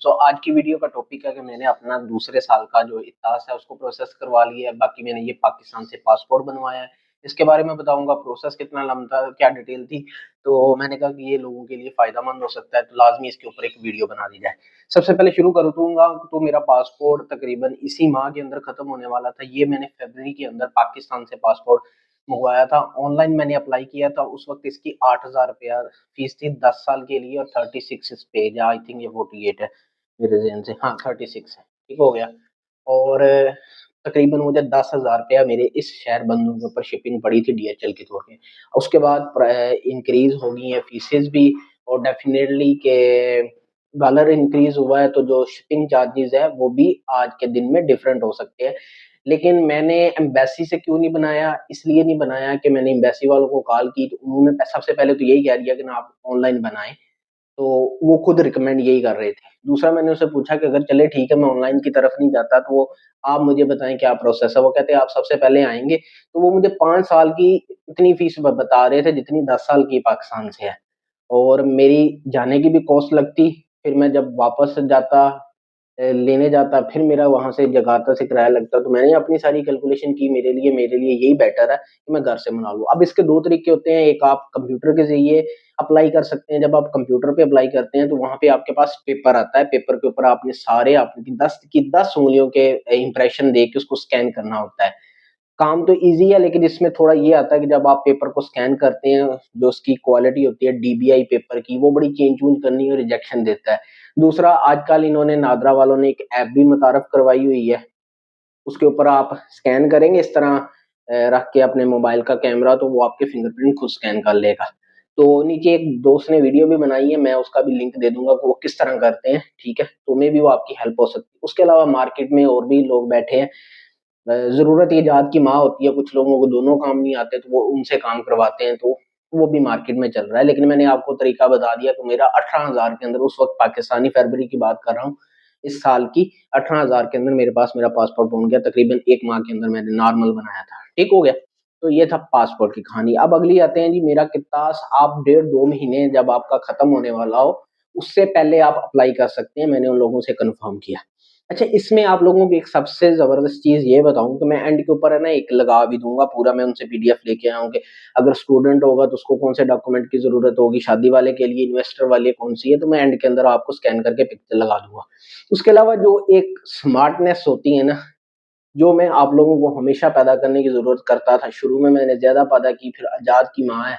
सो आज की वीडियो का टॉपिक है कि मैंने अपना दूसरे साल का जो इतिहास है उसको प्रोसेस करवा लिया है। बाकी मैंने ये पाकिस्तान से पासपोर्ट बनवाया है। इसके बारे में बताऊँगा प्रोसेस कितना लंबा था, क्या डिटेल थी। तो मैंने कहा कि ये लोगों के लिए फ़ायदेमंद हो सकता है, तो लाज़मी इसके ऊपर एक वीडियो बना दी जाए। सबसे पहले शुरू कर दूँगा तो मेरा पासपोर्ट तकरीबन इसी माह के अंदर ख़त्म होने वाला था। ये मैंने फ़रवरी के अंदर पाकिस्तान से पासपोर्ट मँगवाया था। ऑनलाइन मैंने अप्लाई किया था, उस वक़्त इसकी ₹8000 फ़ीस थी 10 साल के लिए और 36 इस पे या आई थिंक ये 48 है मेरे ज़हन से, हाँ 36 है, ठीक हो गया। और तकरीबन मुझे ₹10,000 मेरे इस शहर बंधु के ऊपर शिपिंग पड़ी थी डीएचएल के थ्रू में। उसके बाद इंक्रीज़ हो गई हैं फ़ीसेज़ भी और डेफ़िनेटली के डॉलर इंक्रीज़ हुआ है तो जो शिपिंग चार्जेज़ है वो भी आज के दिन में डिफरेंट हो सकते हैं। लेकिन मैंने एम्बेसी से क्यों नहीं बनाया, इसलिए नहीं बनाया कि मैंने एम्बेसी वालों को कॉल की तो उन्होंने सबसे पहले तो यही कह दिया कि ना आप ऑनलाइन बनाएँ। तो वो खुद रिकमेंड यही कर रहे थे। दूसरा मैंने उससे पूछा कि अगर चले ठीक है मैं ऑनलाइन की तरफ नहीं जाता तो वो आप मुझे बताएँ क्या प्रोसेस है? वो कहते हैं आप सबसे पहले आएँगे, तो वो मुझे 5 साल की इतनी फीस ब बता रहे थे जितनी 10 साल की पाकिस्तान से है। और मेरी जाने की भी कॉस्ट लगती, फिर मैं जब वापस जाता लेने जाता, फिर मेरा वहाँ से जकार्ता से किराया लगता, तो मैंने अपनी सारी कैलकुलेशन की मेरे लिए यही बेटर है कि मैं घर से मना लूँ। अब इसके 2 तरीके होते हैं, एक आप कंप्यूटर के ज़रिए अप्लाई कर सकते हैं, जब आप कंप्यूटर पे अप्लाई करते हैं तो वहाँ पे आपके पास पेपर आता है, पेपर के ऊपर आपने सारे आपकी 10 की 10 उँगलियों के इम्प्रेशन दे के उसको स्कैन करना होता है। काम तो ईज़ी है लेकिन इसमें थोड़ा ये आता है कि जब आप पेपर को स्कैन करते हैं, जो उसकी क्वालिटी होती है डीबीआई पेपर की, वो बड़ी चेंज-वेंज करनी और रिजेक्शन देता है। दूसरा आजकल इन्होंने नादरा वालों ने एक ऐप भी मुतारफ़ करवाई हुई है, उसके ऊपर आप स्कैन करेंगे इस तरह रख के अपने मोबाइल का कैमरा तो वो आपके फिंगरप्रिंट खुद स्कैन कर लेगा। तो नीचे एक दोस्त ने वीडियो भी बनाई है, मैं उसका भी लिंक दे दूँगा कि वो किस तरह करते हैं, ठीक है? तो मे बी वो आपकी हेल्प हो सकती है। उसके अलावा मार्केट में और भी लोग बैठे हैं ज़रूरत ईजाद की माँ होती है, कुछ लोगों को दोनों काम नहीं आते तो वो उनसे काम करवाते हैं, तो वो भी मार्केट में चल रहा है। लेकिन मैंने आपको तरीका बता दिया तो मेरा 18,000 के अंदर उस वक़्त पाकिस्तानी फ़रवरी की बात कर रहा हूँ, इस साल की 18,000 के अंदर मेरे पास मेरा पासपोर्ट बन गया, तकरीबन 1 माह के अंदर मैंने नॉर्मल बनाया था, ठीक हो गया? तो ये था पासपोर्ट की कहानी। अब अगली आते हैं जी मेरा कितास आप डेढ़ 2 महीने जब आपका खत्म होने वाला हो, उससे पहले आप अप्लाई कर सकते हैं, मैंने उन लोगों से कन्फर्म किया। अच्छा, इसमें आप लोगों को एक सबसे ज़बरदस्त चीज़ ये बताऊँ कि मैं एंड के ऊपर है ना एक लगा भी दूँगा पूरा मैं उनसे पीडीएफ लेके आया हूँ कि अगर स्टूडेंट होगा तो उसको कौन से डॉक्यूमेंट की ज़रूरत होगी, शादी वाले के लिए, इन्वेस्टर वाले कौन-सी है, तो मैं एंड के अंदर आपको स्कैन करके पिक्चर लगा दूँगा। उसके अलावा जो एक स्मार्टनेस होती है ना, जो मैं आप लोगों को हमेशा पैदा करने की ज़रूरत करता था, शुरू में मैंने ज़्यादा पैदा की, फिर आज़ाद की माँ है,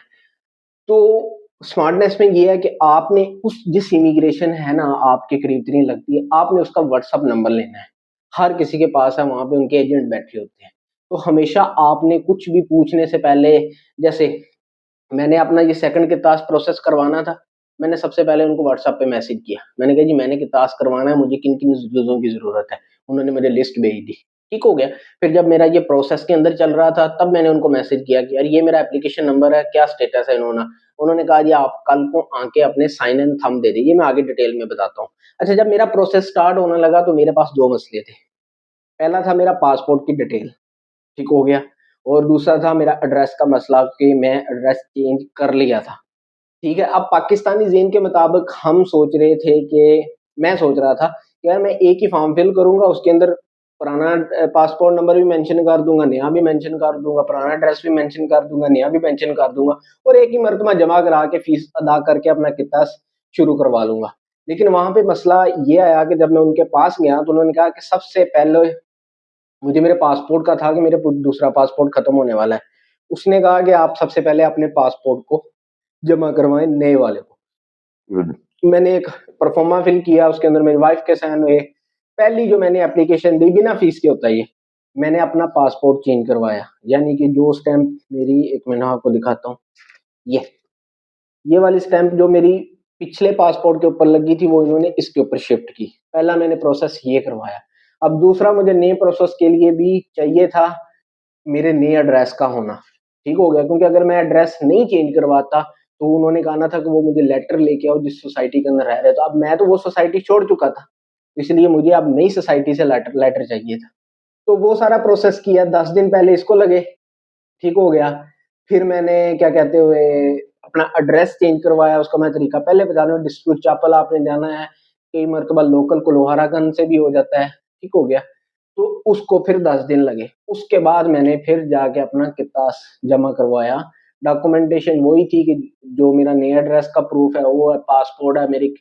तो स्मार्टनेस में ये है कि आपने उस जिस इमिग्रेशन है ना आपके करीब इतनी लगती है, आपने उसका व्हाट्सएप नंबर लेना है। हर किसी के पास है, वहाँ पे उनके एजेंट बैठे होते हैं। तो हमेशा आपने कुछ भी पूछने से पहले जैसे मैंने अपना ये सेकंड कितास प्रोसेस करवाना था, मैंने सबसे पहले उनको व्हाट्सएप पे मैसेज किया। मैंने कहा जी मैंने कितास करवाना है, मुझे किन-किन चीज़ों की ज़रूरत है। उन्होंने मुझे लिस्ट भेज दी, ठीक हो गया। फिर जब मेरा ये प्रोसेस के अंदर चल रहा था, तब मैंने उनको मैसेज किया कि यार ये मेरा एप्लीकेशन नंबर है, क्या स्टेटस है इन्होंने? उन्होंने कहा जी आप कल को आके अपने साइन एंड थंब दे दीजिए, मैं आगे डिटेल में बताता हूँ। अच्छा जब मेरा प्रोसेस स्टार्ट होने लगा तो मेरे पास 2 मसले थे। पहला था मेरा पासपोर्ट की डिटेल, ठीक हो गया और दूसरा था मेरा एड्रेस का मसला कि मैं एड्रेस चेंज कर लिया था। ठीक है, अब पाकिस्तानी ज़ेन के मुताबिक हम सोच रहे थे कि मैं सोच रहा था कि यार मैं एक ही फॉर्म फिल करूँगा, उसके अंदर पुराना पासपोर्ट नंबर भी मेंशन कर दूँगा, नया भी मेंशन कर दूँगा, पुराना एड्रेस भी मेंशन कर दूँगा, नया भी मेंशन कर दूँगा और एक ही मरतबा जमा करा के फीस अदा करके अपना कित्ता शुरू करवा लूँगा। लेकिन वहाँ पे मसला ये आया कि जब मैं उनके पास गया तो उन्होंने कहा कि सबसे पहले मुझे मेरे पासपोर्ट का था कि मेरे दूसरा पासपोर्ट खत्म होने वाला है। उसने कहा कि आप सबसे पहले अपने पासपोर्ट को जमा करवाएँ नए वाले को। मैंने एक प्रोफ़ार्मा फिल किया, उसके अंदर मेरी वाइफ़ के साइन हुए। पहली जो मैंने एप्लीकेशन दी, बिना फ़ीस के होता है ये, मैंने अपना पासपोर्ट चेंज करवाया। यानी कि जो स्टैम्प मेरी एक मिनट आपको दिखाता हूँ, ये। ये वाली स्टैम्प जो मेरी पिछले पासपोर्ट के ऊपर लगी थी, वो इन्होंने इसके ऊपर शिफ्ट की। पहला मैंने प्रोसेस ये करवाया। अब दूसरा मुझे नए प्रोसेस के लिए भी चाहिए था मेरे नए एड्रेस का होना, ठीक हो गया क्योंकि अगर मैं एड्रेस नहीं चेंज करवाता, तो उन्होंने कहा था कि वो मुझे लेटर लेके आओ जिस सोसाइटी के अंदर रह रहे हो, तो अब मैं तो वो सोसाइटी छोड़ चुका था, इसलिए मुझे अब नई सोसाइटी से लेटर लेटर चाहिए था। तो वो सारा प्रोसेस किया, 10 दिन पहले इसको लगे, ठीक हो गया। फिर मैंने क्या कहते हुए अपना एड्रेस चेंज करवाया, उसका मैं तरीका पहले बता रहा हूँ, डिस्ट्रिक्ट चैपल आपने जाना है, कई मर्तबा लोकल कुल्हारागंज से भी हो जाता है, ठीक हो गया। तो उसको फिर 10 दिन लगे। उसके बाद मैंने फिर जाके अपना कितास जमा करवाया। डॉक्यूमेंटेशन वही थी कि जो मेरा नया एड्रेस का प्रूफ है वो है, पासपोर्ट है, मेरी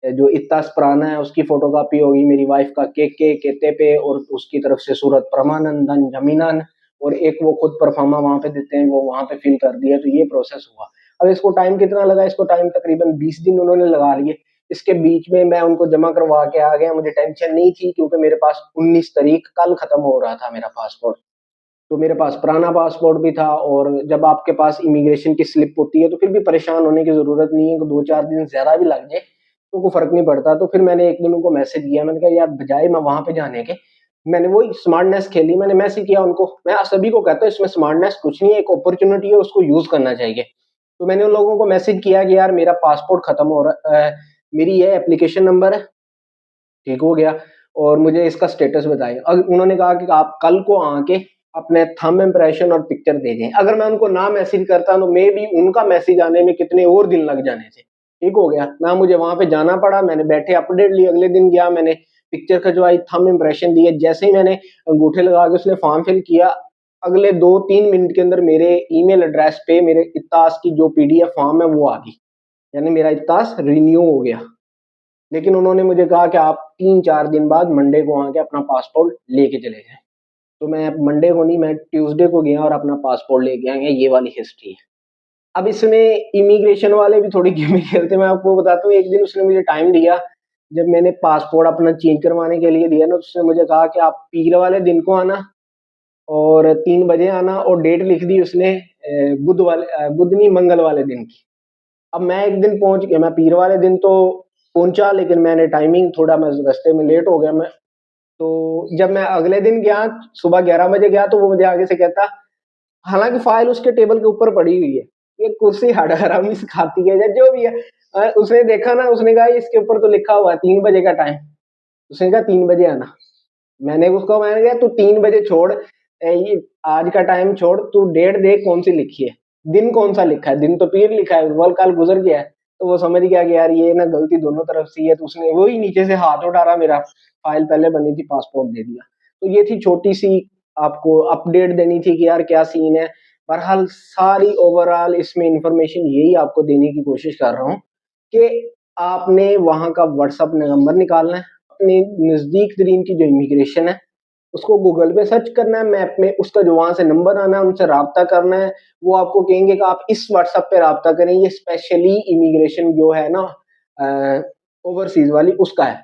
जो इत्तास पुराना है उसकी फोटोकॉपी होगी, मेरी वाइफ का केते पे और उसकी तरफ से सूरत प्रमाणन जमीनन, और एक वो खुद परफार्मा वहां पे देते हैं, वो वहां पे फिल कर दिया। तो ये प्रोसेस हुआ। अब इसको टाइम कितना लगा? इसको टाइम तकरीबन 20 दिन उन्होंने लगा लिए। इसके बीच में मैं उनको जमा करवा के आ गया, मुझे टेंशन नहीं थी क्योंकि मेरे पास 19 तारीख कल खत्म हो रहा था मेरा पासपोर्ट। तो मेरे पास पुराना पासपोर्ट भी था, और जब आपके पास इमिग्रेशन की स्लिप होती है तो फिर भी परेशान होने की जरूरत नहीं है कि 2-4 दिन ज्यादा भी लग जाए तो कोई फर्क नहीं पड़ता। तो फिर मैंने एक दिन उनको मैसेज किया, मैंने कहा यार बजाय मैं वहां पे जाने के, मैंने वही स्मार्टनेस खेली, मैंने मैसेज किया उनको। मैं सभी को कहता हूँ इसमें स्मार्टनेस कुछ नहीं है, एक अपॉर्चुनिटी है, उसको यूज करना चाहिए। तो मैंने उन लोगों को मैसेज किया कि यार मेरा पासपोर्ट खत्म हो रहा है, मेरी ये एप्लीकेशन नंबर है, ठीक हो गया, और मुझे इसका स्टेटस बताएं। अब उन्होंने कहा कि आप कल को आके अपने थंब इम्प्रेशन और पिक्चर दे दें। अगर मैं उनको ना मैसेज करता तो मे बी उनका मैसेज आने में कितने और दिन लग जाने थे, ठीक हो गया ना। मुझे वहां पे जाना पड़ा, मैंने बैठे अपडेट ली, अगले दिन गया, मैंने पिक्चर खिंचवाई, थंब इम्प्रेशन दिए। जैसे ही मैंने अंगूठे लगा के उसने फॉर्म फिल किया, अगले 2-3 मिनट के अंदर मेरे ईमेल एड्रेस पे मेरे इत्तास की जो पीडीएफ फॉर्म है वो आ गई, यानी मेरा इत्तास रिन्यू हो गया। लेकिन उन्होंने मुझे कहा कि आप 3-4 दिन बाद मंडे को आके अपना पासपोर्ट लेके चले जाएं। तो मैं मंडे को नहीं, मैं ट्यूसडे को गया और अपना पासपोर्ट लेके आया। ये वाली हिस्ट्री है। अब इसमें इमिग्रेशन वाले भी थोड़ी गेमें खेलते हैं, मैं आपको बताता हूँ। एक दिन उसने मुझे टाइम दिया, जब मैंने पासपोर्ट अपना चेंज करवाने के लिए दिया ना, तो उसने मुझे कहा कि आप पीर वाले दिन को आना और 3 बजे आना, और डेट लिख दी उसने बुध नहीं, मंगल वाले दिन की। अब मैं एक दिन पहुंच गया, मैं पीर वाले दिन तो पहुंचा, लेकिन मैंने टाइमिंग थोड़ा, मैं रास्ते में लेट हो गया। मैं तो जब मैं अगले दिन गया, सुबह 11 बजे गया, तो वो मुझे आगे से कहता, हालांकि फाइल उसके टेबल के ऊपर पड़ी हुई है, ये कुर्सी हरामी से खाती है या जो भी है। उसने देखा ना, उसने कहा इसके ऊपर तो लिखा हुआ है 3 बजे का टाइम। उसने कहा 3 बजे आना। मैंने कहा तू 3 बजे छोड़, ये आज का टाइम छोड़, तू डेट देख कौन सी लिखी है, दिन कौन सा लिखा है। दिन तो पीर लिखा है, वल काल गुजर गया है। तो वो समझ गया कि यार ये ना गलती दोनों तरफ से है, तो उसने वही नीचे से हाथ उठा रहा, मेरा फाइल पहले बनी थी, पासपोर्ट दे दिया। तो ये थी छोटी सी आपको अपडेट देनी थी कि यार क्या सीन है। बहरहाल सारी ओवरऑल इसमें इंफॉर्मेशन यही आपको देने की कोशिश कर रहा हूँ कि आपने वहां का व्हाट्सअप नंबर निकालना है, अपने नजदीक तरीन की जो इमिग्रेशन है उसको गूगल पे सर्च करना है, मैप में उसका जो वहां से नंबर आना है उनसे रब्ता करना है। वो आपको कहेंगे कि आप इस व्हाट्सएप पे रब्ता करें, ये स्पेशली इमिग्रेशन जो है ना ओवरसीज वाली उसका है।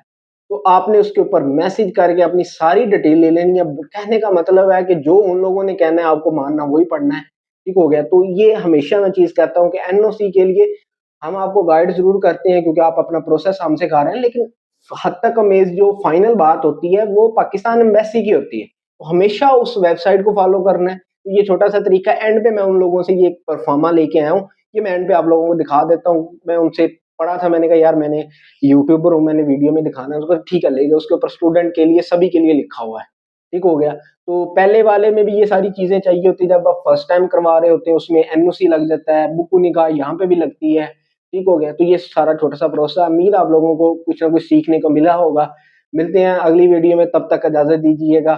तो आपने उसके ऊपर मैसेज करके अपनी सारी डिटेल ले लेनी है। कहने का मतलब है कि जो उन लोगों ने कहना है आपको मानना वही पढ़ना है, ठीक हो गया। तो ये हमेशा मैं चीज कहता हूँ कि एनओसी के लिए हम आपको गाइड जरूर करते हैं क्योंकि आप अपना प्रोसेस हमसे खा रहे हैं, लेकिन हद तक अमेज जो फाइनल बात होती है वो पाकिस्तान एम्बेसी की होती है। तो हमेशा उस वेबसाइट को फॉलो करना है। तो ये छोटा सा तरीका एंड पे मैं उन लोगों से ये परफॉर्मा लेके आया हूँ, ये मैं एंड पे आप लोगों को दिखा देता हूँ। मैं उनसे पढ़ा था, मैंने कहा यार मैंने यूट्यूबर हूँ, मैंने वीडियो में दिखाना है उसको, ठीक है ले गया। उसके ऊपर स्टूडेंट के लिए सभी के लिए लिखा हुआ है, ठीक हो गया। तो पहले वाले में भी ये सारी चीजें चाहिए होती है, जब आप फर्स्ट टाइम करवा रहे होते हैं उसमें एनओसी लग जाता है, बुक निकाह यहाँ पे भी लगती है, ठीक हो गया। तो ये सारा छोटा सा प्रोसेस, उम्मीद आप लोगों को कुछ ना कुछ सीखने को मिला होगा। मिलते हैं अगली वीडियो में, तब तक इजाजत दीजिएगा।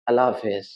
अल्लाह हाफिज।